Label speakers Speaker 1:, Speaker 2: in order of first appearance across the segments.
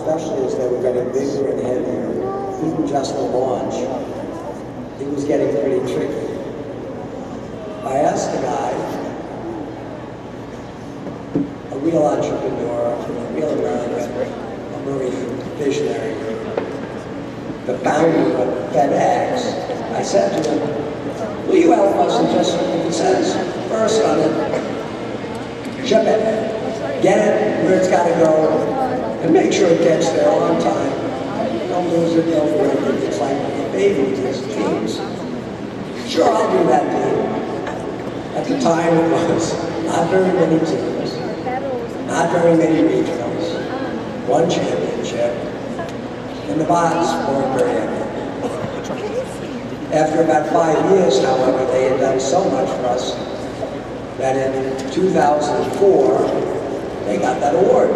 Speaker 1: especially as they were getting bigger and heavier, even just the launch, it was getting pretty tricky. I asked a guy, a real entrepreneur, a real American, a marine visionary, the founder of FedEx, I said to him, will you help us and just, if it says first on it, ship it, get it where it's got to go, and make sure it gets there on time. Don't lose it, don't break it. It's like a baby, it's teams. Sure, I'll do that, Dean. At the time, it was not very many teams, not very many regionals, one championship, and the bonds weren't very heavy. After about 5 years, however, they had done so much for us that in 2004, they got that award,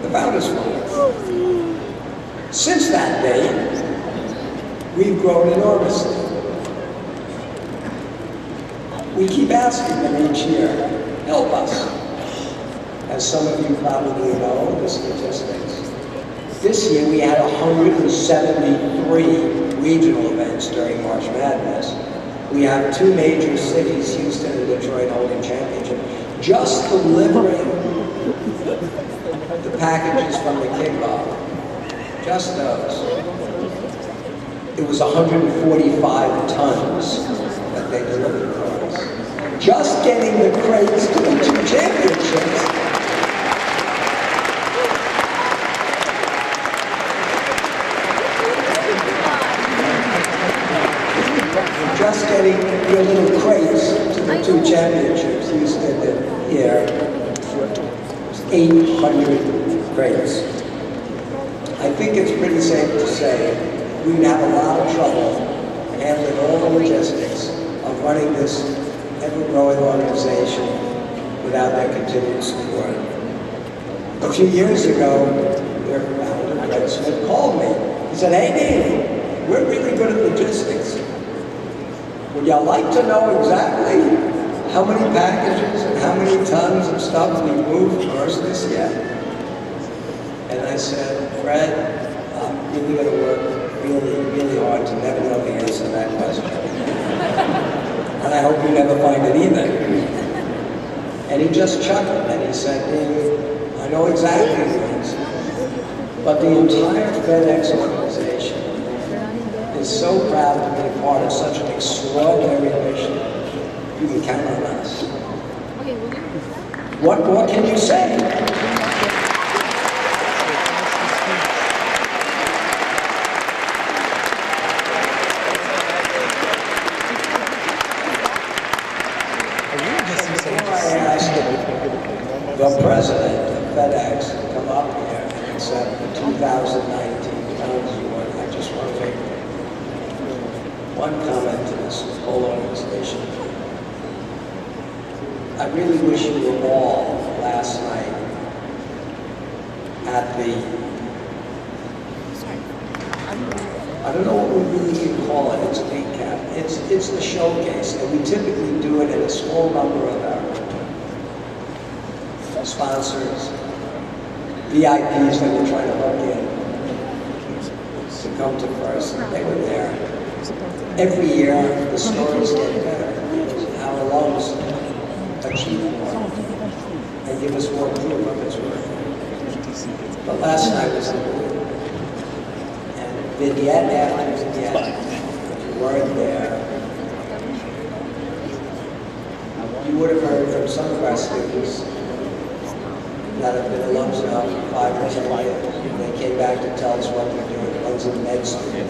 Speaker 1: the Founders Fund. Since that day, we've grown enormously. We keep asking them each year, help us. As some of you probably know, the statistics. This year we had 173 regional events during March Madness. We have 2 major cities, Houston and Detroit, holding championship. Just delivering the packages from the kickoff, just those. It was 145 tons that they delivered for us. Just getting the crates to the 2 championships. Just getting your little crates to the 2 championships, Houston and here, 800 crates. I think it's pretty safe to say we'd have a lot of trouble handling all the logistics of running this ever-growing organization without that continued support. A few years ago, their founder, Fred Smith, called me. He said, hey, Dean, we're really good at logistics. Would y'all like to know exactly how many packages and how many tons of stuff we moved first this year? And I said, Fred, I'm really going to work really hard to never know the answer to that question. And I hope you never find it either. And he just chuckled and he said, David, I know exactly the answer. But the entire FedEx organization is so proud to be a part of such an extraordinary mission. You can count on us. What more can you say? The president of FedEx to come up here and accept the 2019 Founders Award. I just want to make one comment to this whole organization. I really wish you were all last night at the, I don't know what we really can call it, it's a recap. It's the showcase, and we typically do it in a small number of our sponsors, VIPs that we're trying to hook in to come to first. They were there. Every year, the stories get better. Our alums achieve more and give us more proof of its worth. But last night was unbelievable. And vignette after vignette, if you weren't there, you would have heard from some of our students that have been alums now for 5 or 10 years. They came back to tell us what they're doing. One's a med student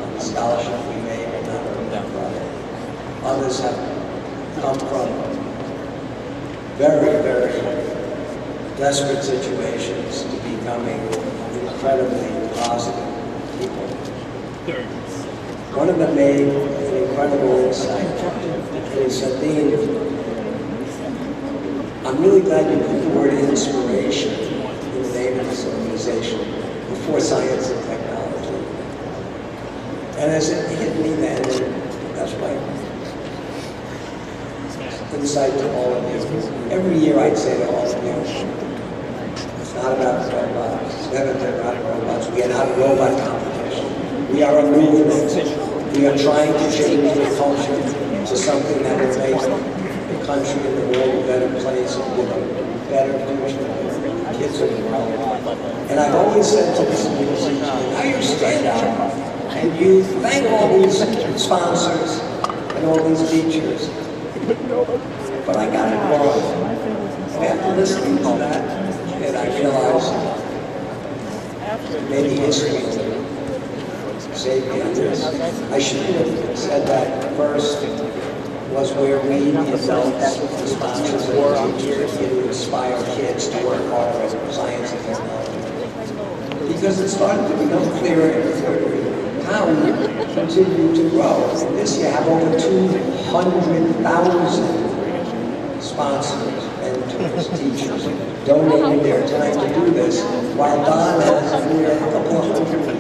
Speaker 1: on the scholarship we made, and not from that brother. Others have come from very desperate situations to becoming incredibly positive people. One of them made an incredible insight. He said, Dean, I'm really glad you put the word inspiration in the name of this organization before science and technology. And as it hit me then, that's my insight to all of you. Every year I'd say to all of you, it's not about robots. It's never been about robots. We are not a robot competition. We are a movement. We are trying to change the culture to something that will make the country and the world a better place and give a better future for kids of the world. And I've always said to this community, now you stand up and you thank all these sponsors and all these teachers. But I got it wrong. After listening to that, and I realized maybe history saved me on this. I shouldn't have said that first was where we, the adults, the sponsors, and teachers, to inspire kids to work harder in science and technology. Because it started to become clearer and clearer how we continue to grow. And this year have over 200,000 sponsors, mentors, teachers donating their time to do this, while Don has a couple of hundred people.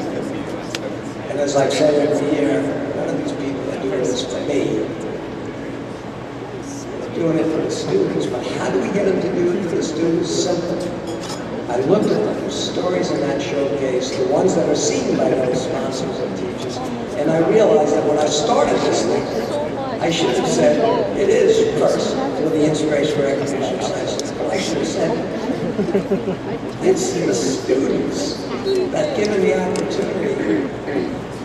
Speaker 1: And as I've said every year, none of these people are doing this for me. They're doing it for the students, but how do we get them to do it for the students? Simple. I looked at the stories in that showcase, the ones that are seen by those sponsors and teachers, and I realized that when I started this thing, I should have said, it is first for the Inspiration for Recognition Science. I should have said, it's the students that, given the opportunity,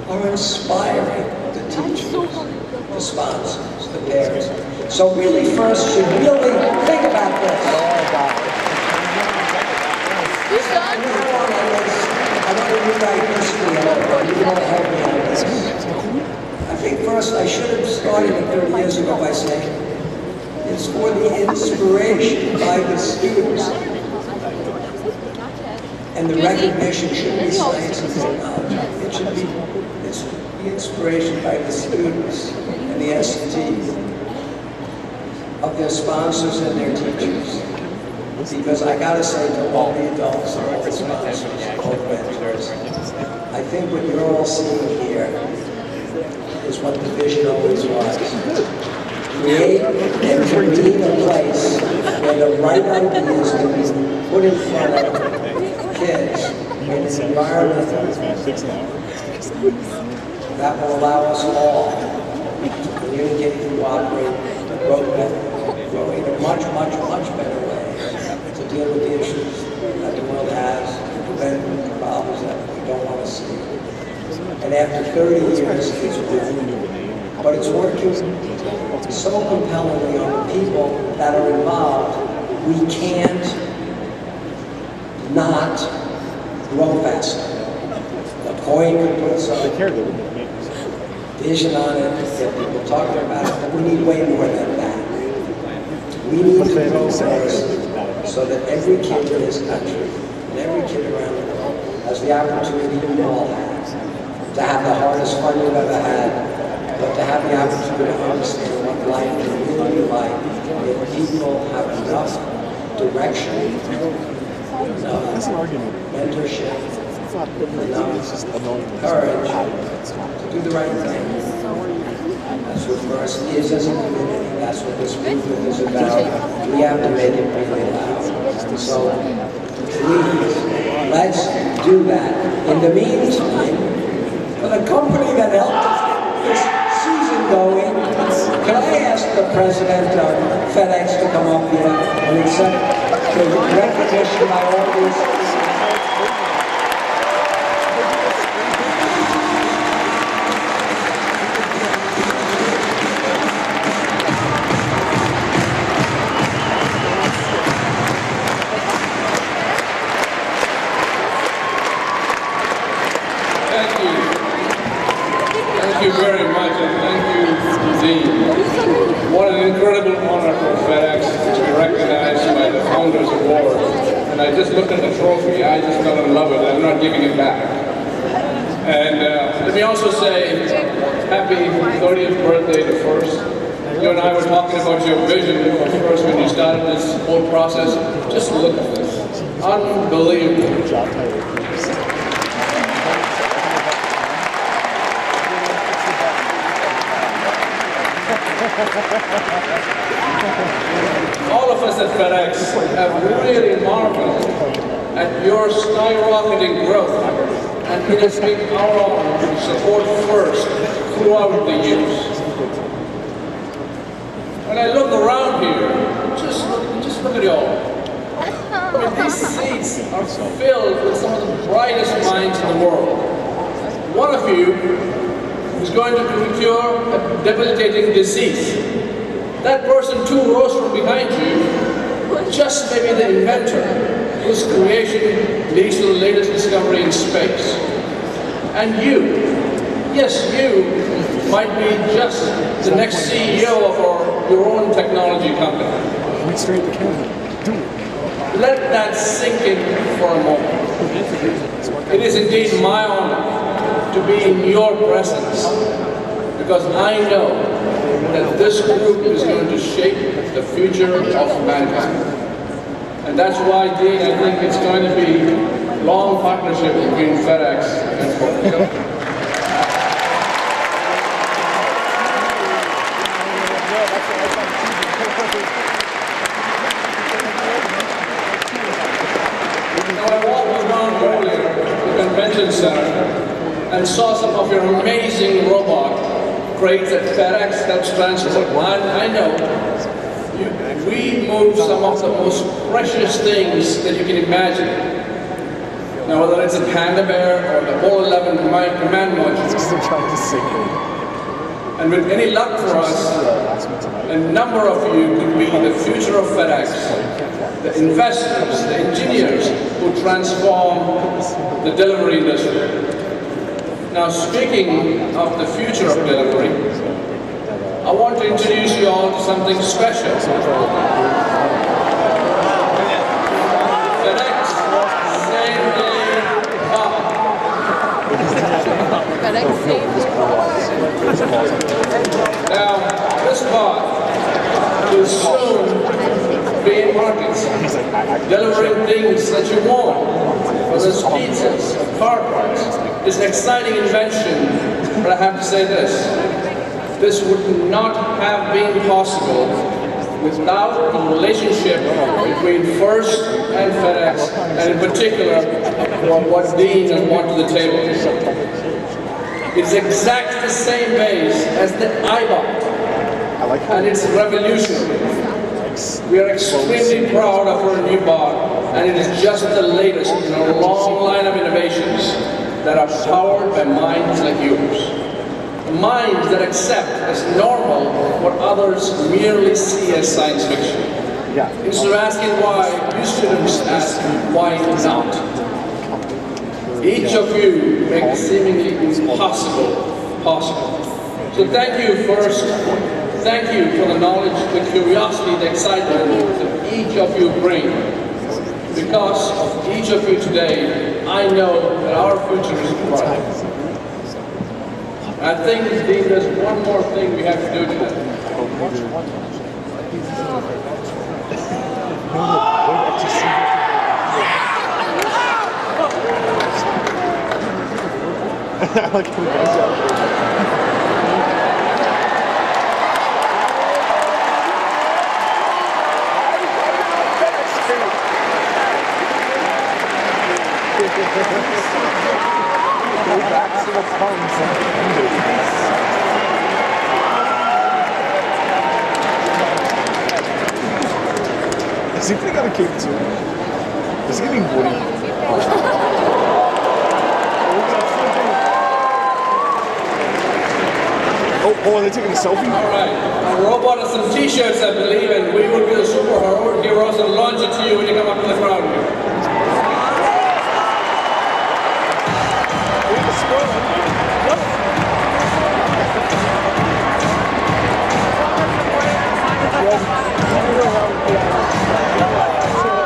Speaker 1: are inspiring the teachers, the sponsors, the parents. So really first should really think about this. I want to rewrite history, and you want to help me on this. I think first I should have started 30 years ago by saying, it's for the inspiration by the students. And the recognition should be science and technology. It should be the inspiration by the students and the STs of their sponsors and their teachers. Because I gotta say to all the adults and all the sponsors, all the mentors, I think what you're all seeing here is what the vision always was. Create and convene a place where the right ideas can be put in front of kids in an environment that will allow us all to communicate, cooperate, to grow in a much, much, much better way. Deal with the issues that the world has, prevent the problems that we don't want to see. And after 30 years, it's working. But it's working so compellingly on the people that are involved, we can't not grow faster. The point could put some vision on it, get people talking about it, but we need way more than that. We need to grow faster, so that every kid in this country and every kid around the world has the opportunity we all have to have the hardest fun you've ever had, but to have the opportunity to understand what life can really be like if people have enough direction, enough mentorship, enough courage to do the right thing. That's what FRC is as a community. That's what this movement is about. We have to make it really loud. So please, let's do that. In the meantime, for the company that helped us get this season going, can I ask the president of FedEx to come up here and accept the recognition by all these?
Speaker 2: Thank you very much, and thank you, Dean. What an incredible honor for FedEx to be recognized by the Founders Award. And I just looked at the trophy, I just fell in love with it. I'm not giving it back. And let me also say, happy 30th birthday to FIRST. You and I were talking about your vision of FIRST when you started this whole process. Just look at this. Unbelievable. All of us at FedEx have really marveled at your skyrocketing growth, and it has been our honor to support FIRST throughout the years. When I look around here, just look at it all. I mean, these seats are filled with some of the brightest minds in the world. One of you is going to cure a debilitating disease. That person 2 rows from behind you just may be the inventor whose creation leads to the latest discovery in space. And you, yes, you might be just the next CEO of your own technology company.
Speaker 3: Went straight to Canada.
Speaker 2: Let that sink in for a moment. It is indeed my honor to be in your presence, because I know that this group is going to shape the future of mankind. And that's why, Dean, I think it's going to be a long partnership between FedEx and Ford. Center and saw some of your amazing robot crates that FedEx helps transport. I know we move some of the most precious things that you can imagine. Now, whether it's a Panda Bear or the Apollo 11 command module. And with any luck for us, a number of you could be the future of FedEx, the investors, the engineers who transform the delivery industry. Now, speaking of the future of delivery, I want to introduce you all to something special. FedEx Same Day Up.
Speaker 4: FedEx Same Day
Speaker 2: Now, this bot will soon be in markets, delivering things that you want, whether it's pizzas or car parts. It's an exciting invention, but I have to say this would not have been possible without the relationship between FIRST and FedEx, and in particular, what Dean has brought to the table. It's exactly the same base as the iBot, and it's revolutionary. We are extremely proud of our new bot, and it is just the latest in a long line of innovations that are powered by minds like yours. Minds that accept as normal what others merely see as science fiction. Instead of asking why, you students ask why not. Each of you make the seemingly impossible possible. So thank you first. Thank you for the knowledge, the curiosity, the excitement that each of you bring. Because of each of you today, I know that our future is bright. I think, Dean, there's one more thing we have to do today.
Speaker 3: I like how it goes. Go back to the puns and I think they got a cape too. It's getting woody. Oh, are they taking a selfie?
Speaker 2: All right. A robot and some t-shirts, I believe, and we will be the superheroes and launch it to you when you come up to the